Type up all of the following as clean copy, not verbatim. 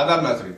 आदाब नाज़रीन।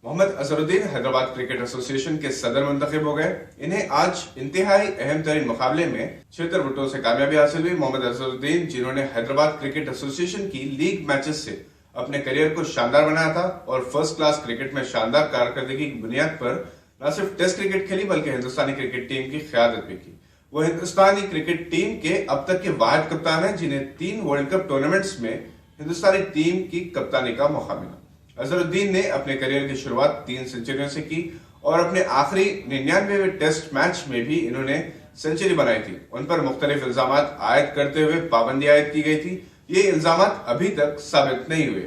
Mohammad Azharuddin Hyderabad cricket association के सदर मुंतखब हो गए। इन्हें आज इंतहाई अहम तरीन मुकाबले में 76 वोटों से कामयाबी हासिल हुई। मोहम्मद अजहरुद्दीन, जिन्होंने हैदराबाद क्रिकेट एसोसिएशन की लीग मैचेस से अपने करियर को शानदार बनाया था और फर्स्ट क्लास क्रिकेट में शानदार कारकर्दगी की बुनियाद पर न सिर्फ टेस्ट क्रिकेट खेली बल्कि हिंदुस्तानी क्रिकेट टीम की क़यादत भी की। वो हिंदुस्तानी क्रिकेट टीम के अब तक के वाहिद कप्तान हैं जिन्हें 3 वर्ल्ड कप टूर्नामेंट्स में हिंदुस्तानी टीम की कप्तानी का मौका मिला। अजहरुद्दीन ने अपने करियर की शुरुआत 3 सेंचुरियों से की और अपने आखिरी 99वें टेस्ट मैच में भी इन्होंने सेंचुरी बनाई थी। उन पर मुख्तलिफ इल्जाम आयद करते हुए पाबंदी आयद की गई थी। ये इल्जाम अभी तक साबित नहीं हुए।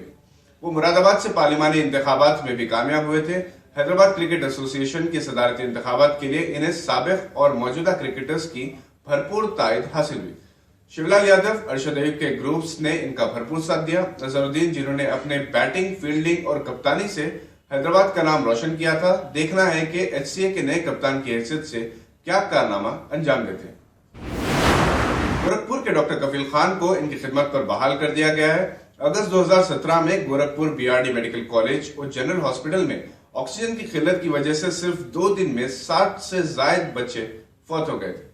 वो मुरादाबाद से पार्लिमानी इंतखाबात में भी कामयाब हुए थे। हैदराबाद क्रिकेट एसोसिएशन के सदारती इंतखाबात के लिए इन्हें साबिक और मौजूदा क्रिकेटर्स की भरपूर तायद हासिल हुई। शिवलाल यादव, अरशद अयूब के ग्रुप्स ने इनका भरपूर साथ दिया। अजहरुद्दीन, जिन्होंने अपने बैटिंग, फील्डिंग और कप्तानी से हैदराबाद का नाम रोशन किया था, देखना है कि एचसीए के नए कप्तान की हैसियत से क्या कारनामा अंजाम देते हैं। गोरखपुर के डॉक्टर कफील खान को इनकी खिदमत पर बहाल कर दिया गया है। अगस्त 2017 में गोरखपुर बीआरडी मेडिकल कॉलेज और जनरल हॉस्पिटल में ऑक्सीजन की किल्लत की वजह से सिर्फ 2 दिन में 60 से ज्यादा बच्चे फौत हो गए थे।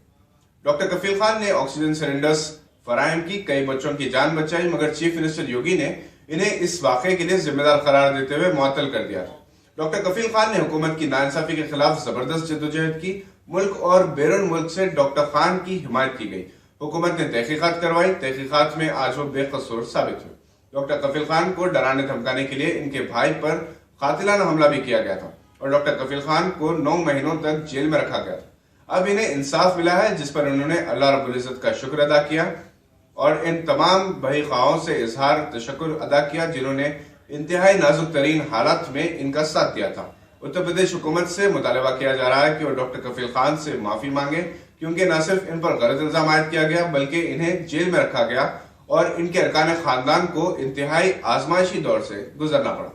डॉक्टर कफील खान ने ऑक्सीजन सिलेंडर्स फराहम की, कई बच्चों की जान बचाई, मगर चीफ मिनिस्टर योगी ने इन्हें इस वाक़े के लिए जिम्मेदार करार देते हुए मुअत्तल कर दिया था। डॉक्टर कफील खान ने हुकूमत की नाइंसाफी के खिलाफ जबरदस्त जद्दोजहद की। मुल्क और बैरून मुल्क से डॉक्टर खान की हिमायत की गई। हुकूमत ने तहकीकात करवाई। तहकीकात में आज वो बेकसूर साबित हुए। डॉक्टर कफील खान को डराने धमकाने के लिए इनके भाई पर कातिलाना हमला भी किया गया था और डॉक्टर कफील खान को 9 महीनों तक जेल में रखा गया था। अब इन्हें इंसाफ मिला है, जिस पर उन्होंने अल्लाह रब्बुल इज्जत का शुक्र अदा किया और इन तमाम बहीखाओं से इजहार तशक्कुर अदा किया जिन्होंने इंतहाई नाजुक तरीन हालात में इनका साथ दिया था। उत्तर प्रदेश हुकूमत से मुतालबा किया जा रहा है कि वो डॉक्टर कफील खान से माफी मांगे, क्योंकि न सिर्फ इन पर गलत इल्जाम आयद किया गया बल्कि इन्हें जेल में रखा गया और इनके अरकान खानदान को इंतहाई आजमाइशी दौर से गुजरना पड़ा।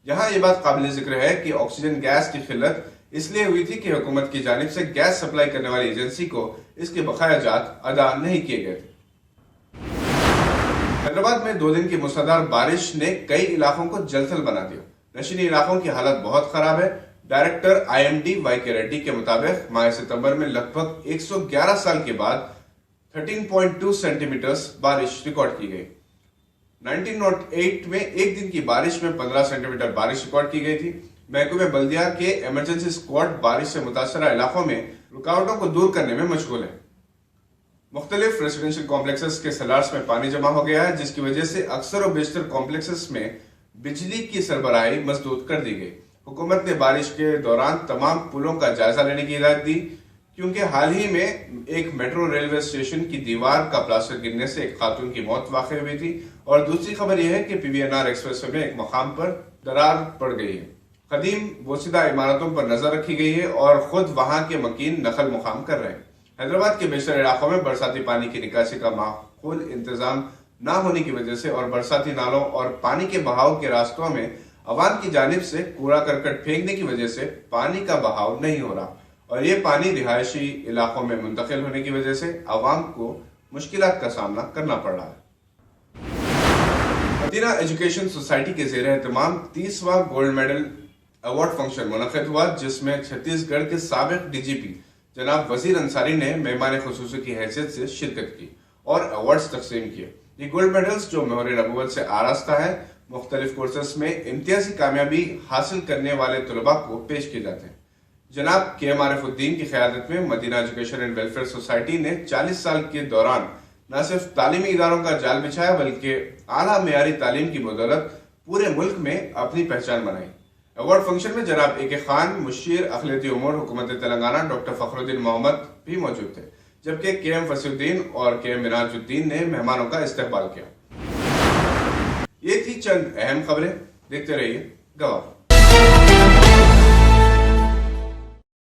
यहाँ ये बात काबिल जिक्र है कि ऑक्सीजन गैस की किल्लत इसलिए हुई थी कि हुकूमत की जानिब से गैस सप्लाई करने वाली एजेंसी को इसके बकाया जात अदा नहीं किए गए थे। हैदराबाद में 2 दिन की मूसलाधार बारिश ने कई इलाकों को जलथल बना दिया। नशीनी इलाकों की हालत बहुत खराब है। डायरेक्टर IMD YK रेड्डी के मुताबिक माह सितंबर में लगभग 111 साल के बाद 13.2 सेंटीमीटर बारिश रिकॉर्ड की गई। 1908 में एक दिन की बारिश में 15 सेंटीमीटर बारिश रिकॉर्ड की गई थी। महकमे बल्दिया के इमरजेंसी स्क्वाड बारिश से मुतासरा इलाकों में रुकावटों को दूर करने में मशगूल है। मुख्तलिफ रेसिडेंशियल कॉम्प्लेक्सेस के सलार्स में पानी जमा हो गया है, जिसकी वजह से अक्सर और बेशतर कॉम्प्लेक्सेस में बिजली की सरबराही मजदूद कर दी गई। हुकूमत ने बारिश के दौरान तमाम पुलों का जायजा लेने की हिदायत दी, क्योंकि हाल ही में एक मेट्रो रेलवे स्टेशन की दीवार का प्लास्टर गिरने से एक खातून की मौत वाक़ हुई थी और दूसरी खबर यह है कि PVNR एक्सप्रेसवे में एक मकाम पर दरार पड़ गई है। कदीम बोसीदा इमारतों पर नजर रखी गई है और खुद वहां के मकीन नकल मुकाम कर रहे हैं। हैदराबाद के बेशतर इलाकों में बरसाती पानी की निकासी का माकूल इंतजाम न होने की वजह से और बरसाती नालों और पानी के बहाव के रास्तों में अवाम की जानिब से कूड़ा करकट फेंकने की वजह से पानी का बहाव नहीं हो रहा और ये पानी रिहायशी इलाकों में मुंतकिल होने की वजह से अवाम को मुश्किलात का सामना करना पड़ रहा है। मदीना एजुकेशन सोसाइटी के ज़ेर एहतमाम 30वां गोल्ड मेडल अवार्ड फंक्शन मुनक़िद हुआ, जिसमें छत्तीसगढ़ के साबिक DGP जनाब वजीर अंसारी ने मेहमान खुसूसी की हैसियत से शिरकत की और अवार्ड्स तकसीम किए। ये गोल्ड मेडल्स जो मोहर नबूवत से आरास्ता है, मुख्तलिफ कोर्सेस में इम्तियाजी कामयाबी हासिल करने वाले तलबा को पेश किए जाते हैं। जनाब KM आरिफुद्दीन की क़यादत में Madina education and welfare society ने 40 साल के दौरान न सिर्फ तालीमी इदारों का जाल बिछाया बल्कि आला मेयारी तालीम की बदौलत पूरे मुल्क में अपनी पहचान बनाई। अवार्ड फंक्शन में जनाब AK खान, मुशीर अखिलती उमूर हुकूमत तेलंगाना डॉक्टर फखरुद्दीन मोहम्मद भी मौजूद थे, जबकि KM फसीउद्दीन और KM मिनाजुद्दीन ने मेहमानों का इस्तकबाल किया। ये थी चंद अहम खबरें। देखते रहिए गवाह।